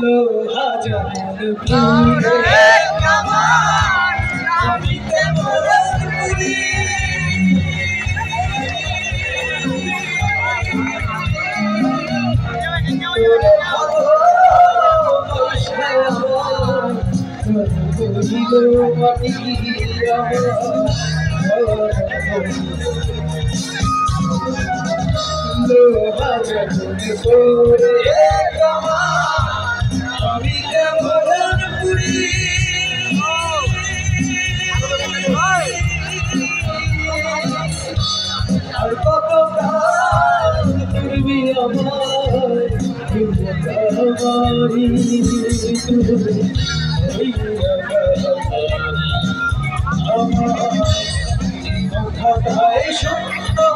লোহা যেমন পুরে কামান আমি তেমন পুরি লোহা যেমন পুরে কামান আমি তেমন পুরি আর কত প্রাণ করবি আমার আমারি আমার কথাটাই সুন্দর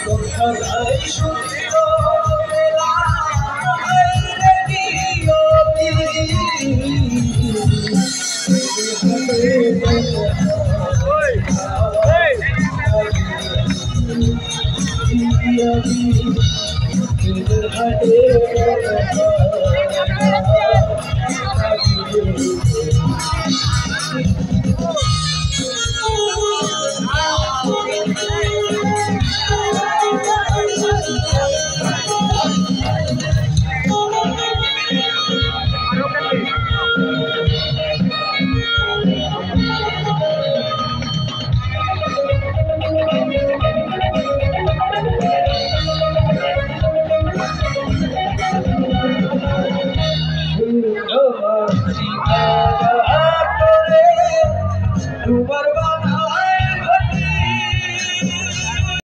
কথাটাই সুন্দর